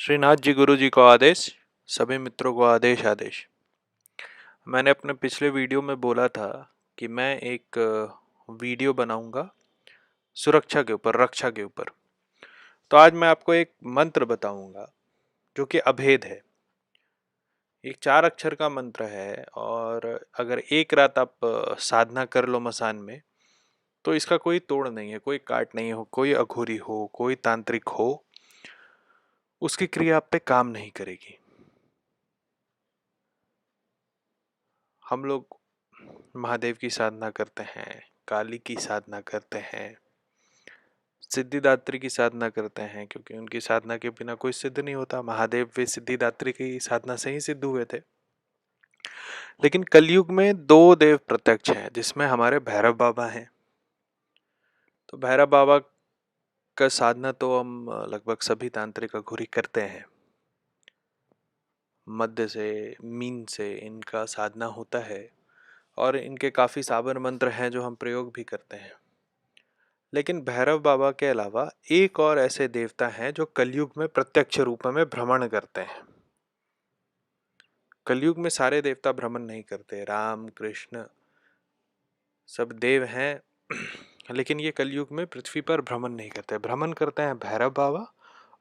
श्रीनाथ जी गुरु जी को आदेश, सभी मित्रों को आदेश आदेश। मैंने अपने पिछले वीडियो में बोला था कि मैं एक वीडियो बनाऊंगा सुरक्षा के ऊपर, रक्षा के ऊपर। तो आज मैं आपको एक मंत्र बताऊंगा जो कि अभेद है। एक 4 अक्षर का मंत्र है और अगर एक रात आप साधना कर लो मसान में तो इसका कोई तोड़ नहीं है, कोई काट नहीं हो, कोई अघोरी हो, कोई तांत्रिक हो, उसकी क्रिया आप पे काम नहीं करेगी। हम लोग महादेव की साधना करते हैं, काली की साधना करते हैं, सिद्धिदात्री की साधना करते हैं, क्योंकि उनकी साधना के बिना कोई सिद्ध नहीं होता। महादेव वे सिद्धिदात्री की साधना से ही सिद्ध हुए थे। लेकिन कलयुग में दो देव प्रत्यक्ष हैं, जिसमें हमारे भैरव बाबा हैं। तो भैरव बाबा का साधना तो हम लगभग सभी तांत्रिक अघोरी करते हैं। मध्य से, मीन से इनका साधना होता है और इनके काफ़ी साबर मंत्र हैं जो हम प्रयोग भी करते हैं। लेकिन भैरव बाबा के अलावा एक और ऐसे देवता हैं जो कलयुग में प्रत्यक्ष रूप में भ्रमण करते हैं। कलयुग में सारे देवता भ्रमण नहीं करते, राम कृष्ण सब देव हैं लेकिन ये कलयुग में पृथ्वी पर भ्रमण नहीं करते। भ्रमण करते हैं भैरव बाबा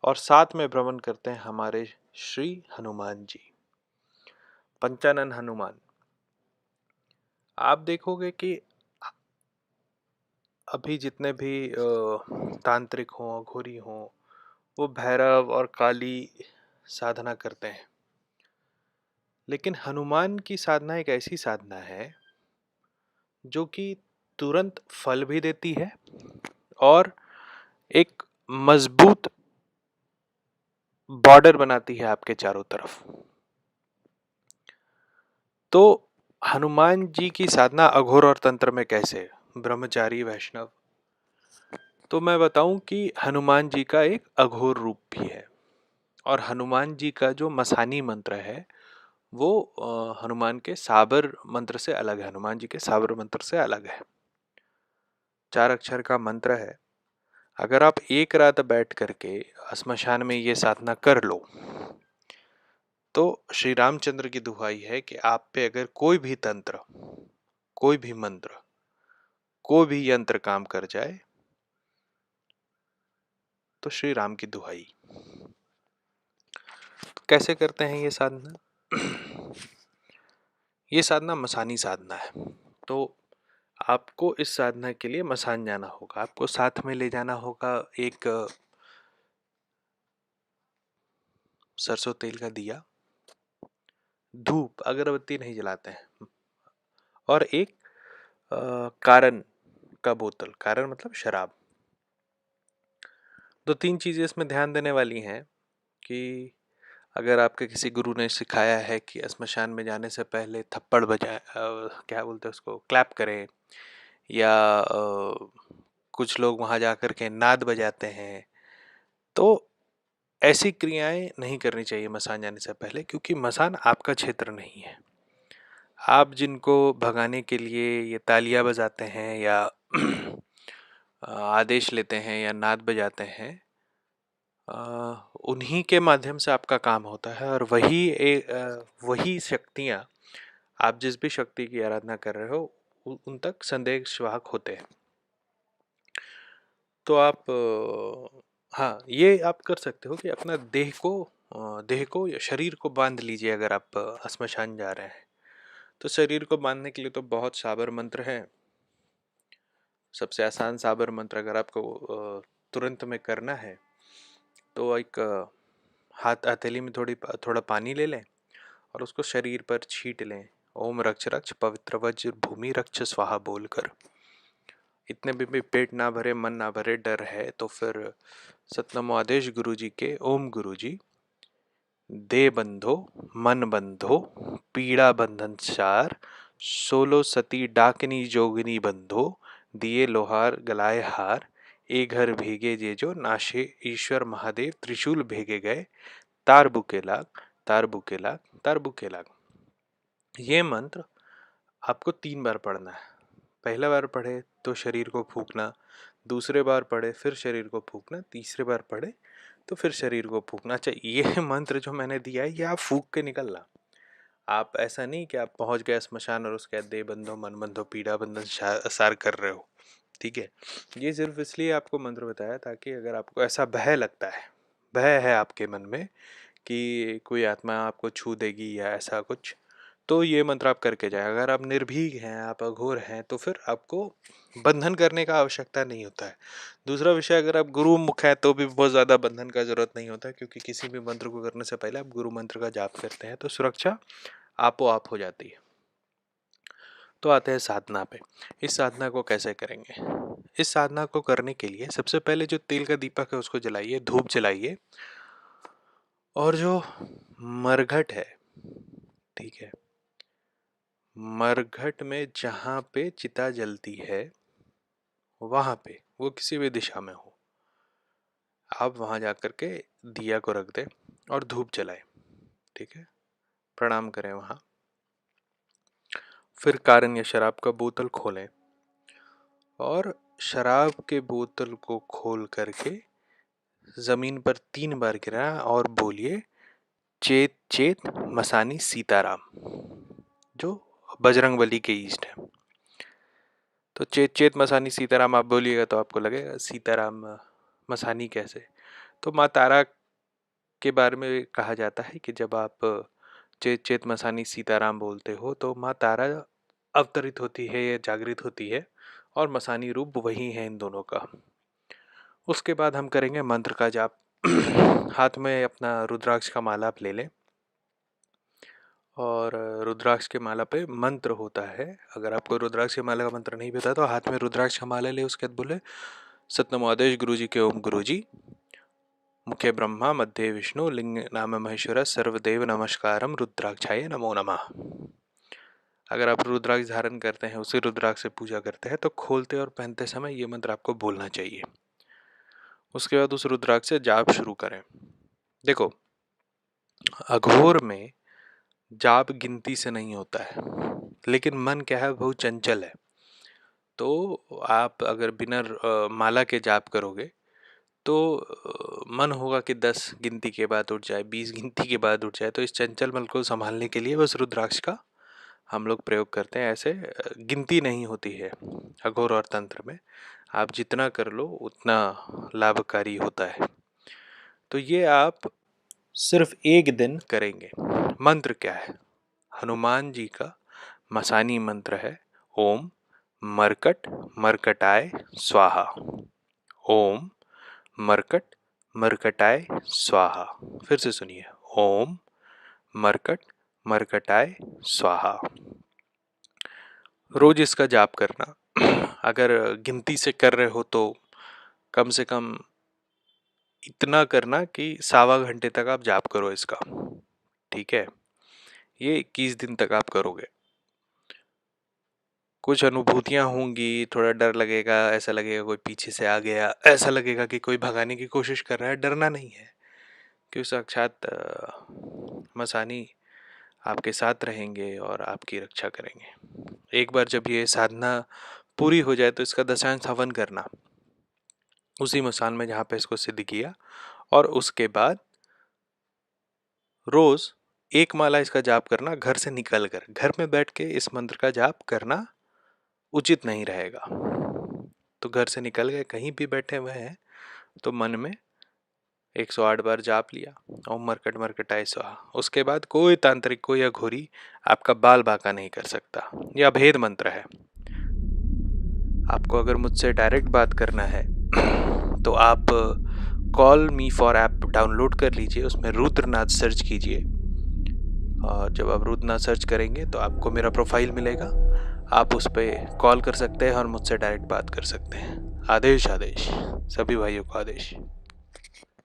और साथ में भ्रमण करते हैं हमारे श्री हनुमान जी, पंचानन हनुमान। आप देखोगे कि अभी जितने भी तांत्रिक हों, अघोरी हों, वो भैरव और काली साधना करते हैं। लेकिन हनुमान की साधना एक ऐसी साधना है जो कि तुरंत फल भी देती है और एक मजबूत बॉर्डर बनाती है आपके चारों तरफ। तो हनुमान जी की साधना अघोर और तंत्र में कैसे, ब्रह्मचारी वैष्णव। तो मैं बताऊं कि हनुमान जी का एक अघोर रूप भी है और हनुमान जी का जो मसानी मंत्र है वो हनुमान के साबर मंत्र से अलग है। हनुमान जी के साबर मंत्र से अलग है। 4 अक्षर का मंत्र है। अगर आप एक रात बैठ करके श्मशान में ये साधना कर लो तो श्री रामचंद्र की दुहाई है कि आप पे अगर कोई भी तंत्र, कोई भी मंत्र, कोई भी यंत्र काम कर जाए तो श्री राम की दुहाई। तो कैसे करते हैं ये साधना? ये साधना मसानी साधना है। तो आपको इस साधना के लिए मसान जाना होगा। आपको साथ में ले जाना होगा एक सरसों तेल का दिया, धूप, अगरबत्ती नहीं जलाते हैं, और एक कारण का बोतल। कारण मतलब शराब। 2-3 चीजें इसमें ध्यान देने वाली हैं कि अगर आपके किसी गुरु ने सिखाया है कि श्मशान में जाने से पहले थप्पड़ बजाए, क्या बोलते हैं उसको, क्लैप करें, या कुछ लोग वहां जाकर के नाद बजाते हैं, तो ऐसी क्रियाएं नहीं करनी चाहिए मसान जाने से पहले, क्योंकि मसान आपका क्षेत्र नहीं है। आप जिनको भगाने के लिए ये तालियां बजाते हैं या आदेश लेते हैं या नाद बजाते हैं, उन्हीं के माध्यम से आपका काम होता है और वही शक्तियाँ, आप जिस भी शक्ति की आराधना कर रहे हो, उन तक संदेश वाहक होते हैं। तो आप हाँ, ये आप कर सकते हो कि अपना देह को या शरीर को बांध लीजिए। अगर आप श्मशान जा रहे हैं तो शरीर को बांधने के लिए तो बहुत साबर मंत्र हैं। सबसे आसान साबर मंत्र अगर आपको तुरंत में करना है तो एक हथेली में थोड़ा पानी ले लें और उसको शरीर पर छींट लें। ओम रक्ष रक्ष पवित्र वज्र भूमि रक्ष स्वाहा बोलकर। इतने भी पेट ना भरे, मन ना भरे, डर है तो फिर सतनमो आदेश गुरु जी के। ओम गुरु जी दे बंधो मन बंधो पीड़ा बंधन सार, 16 सती डाकनी जोगनी बंधो, दिए लोहार गलाए हार, ए घर भेगे जे जो नाशे ईश्वर महादेव त्रिशूल भेगे गए, तार बुके लाग, तार बुके लाग, तार बुके लाग। ये मंत्र आपको 3 बार पढ़ना है। पहला बार पढ़े तो शरीर को फूकना, दूसरे बार पढ़े फिर शरीर को फूकना, तीसरे बार पढ़े तो फिर शरीर को फूकना चाहिए। ये मंत्र जो मैंने दिया है ये आप फूक के निकलना। आप ऐसा नहीं कि आप पहुंच गए श्मशान और उसके बाद देह बंधो मन बंधो पीड़ा बंधन सार कर रहे हो, ठीक है। ये सिर्फ इसलिए आपको मंत्र बताया ताकि अगर आपको ऐसा भय लगता है, भय है आपके मन में कि कोई आत्मा आपको छू देगी या ऐसा कुछ, तो ये मंत्र आप करके जाए। अगर आप निर्भीक हैं, आप अघोर हैं, तो फिर आपको बंधन करने का आवश्यकता नहीं होता है। दूसरा विषय, अगर आप गुरु मुख है तो भी बहुत ज़्यादा बंधन का जरूरत नहीं होता, क्योंकि किसी भी मंत्र को करने से पहले आप गुरु मंत्र का जाप करते हैं तो सुरक्षा आपो आप हो जाती है। तो आते हैं साधना पे। इस साधना को कैसे करेंगे? इस साधना को करने के लिए सबसे पहले जो तेल का दीपक है उसको जलाइए, धूप जलाइए, और जो मरघट है, ठीक है, मरघट में जहाँ पे चिता जलती है वहाँ पे, वो किसी भी दिशा में हो, आप वहाँ जा कर के दिया को रख दें और धूप जलाएं, ठीक है, प्रणाम करें वहाँ। फिर कारण या शराब का बोतल खोलें और शराब के बोतल को खोल करके ज़मीन पर 3 बार गिराएं और बोलिए चेत चेत मसानी सीताराम, जो बजरंगबली के ईष्ट है। तो चेत चेत मसानी सीताराम आप बोलिएगा तो आपको लगेगा सीताराम मसानी कैसे। तो माँ तारा के बारे में कहा जाता है कि जब आप चेत चेत मसानी सीताराम बोलते हो तो माँ तारा अवतरित होती है या जागृत होती है, और मसानी रूप वही है इन दोनों का। उसके बाद हम करेंगे मंत्र का जाप। हाथ में अपना रुद्राक्ष का माला आप ले लें और रुद्राक्ष के माला पे मंत्र होता है। अगर आपको रुद्राक्ष के माला का मंत्र नहीं पता तो हाथ में रुद्राक्ष का माला ले, उसके बाद बोले सतनमो आदेश गुरु जी के ओम गुरु जी, मुख्य ब्रह्मा मध्य विष्णु लिंग नाम महेश्वर सर्वदेव नमस्कारम रुद्राक्षाय नमो नमः। अगर आप रुद्राक्ष धारण करते हैं, उसी रुद्राक्ष से पूजा करते हैं, तो खोलते और पहनते समय ये मंत्र आपको बोलना चाहिए। उसके बाद उस रुद्राक्ष से जाप शुरू करें। देखो, अघोर में जाप गिनती से नहीं होता है, लेकिन मन क्या है, बहुत चंचल है। तो आप अगर बिना माला के जाप करोगे तो मन होगा कि 10 गिनती के बाद उठ जाए, 20 गिनती के बाद उठ जाए। तो इस चंचल मन को संभालने के लिए बस रुद्राक्ष का हम लोग प्रयोग करते हैं। ऐसे गिनती नहीं होती है अघोर और तंत्र में, आप जितना कर लो उतना लाभकारी होता है। तो ये आप सिर्फ एक दिन करेंगे। मंत्र क्या है? हनुमान जी का मसानी मंत्र है ओम मरकट मरकटाय स्वाहा। ओम मरकट मरकटाय स्वाहा। फिर से सुनिए, ओम मरकट मरकटाय स्वाहा। रोज इसका जाप करना। अगर गिनती से कर रहे हो तो कम से कम इतना करना कि 1.25 घंटे तक आप जाप करो इसका, ठीक है। ये 21 दिन तक आप करोगे। कुछ अनुभूतियाँ होंगी, थोड़ा डर लगेगा, ऐसा लगेगा कोई पीछे से आ गया, ऐसा लगेगा कि कोई भगाने की कोशिश कर रहा है। डरना नहीं है, क्योंकि साक्षात मसानी आपके साथ रहेंगे और आपकी रक्षा करेंगे। एक बार जब ये साधना पूरी हो जाए तो इसका दशांश हवन करना उसी मसान में जहाँ पे इसको सिद्ध किया, और उसके बाद रोज एक माला इसका जाप करना। घर से निकल कर, घर में बैठ के इस मंत्र का जाप करना उचित नहीं रहेगा। तो घर से निकल गए, कहीं भी बैठे हुए हैं, तो मन में 108 बार जाप लिया ओम मरकट मरकटाय स्वाहा। उसके बाद कोई तांत्रिक, कोई अघोरी आपका बाल बांका नहीं कर सकता। यह अभेद मंत्र है। आपको अगर मुझसे डायरेक्ट बात करना है तो आप call me for app download कर लीजिए, उसमें रुद्रनाथ सर्च कीजिए, और जब आप रुद्रनाथ सर्च करेंगे तो आपको मेरा प्रोफाइल मिलेगा। आप उस पर कॉल कर सकते हैं और मुझसे डायरेक्ट बात कर सकते हैं। आदेश आदेश, सभी भाइयों को आदेश।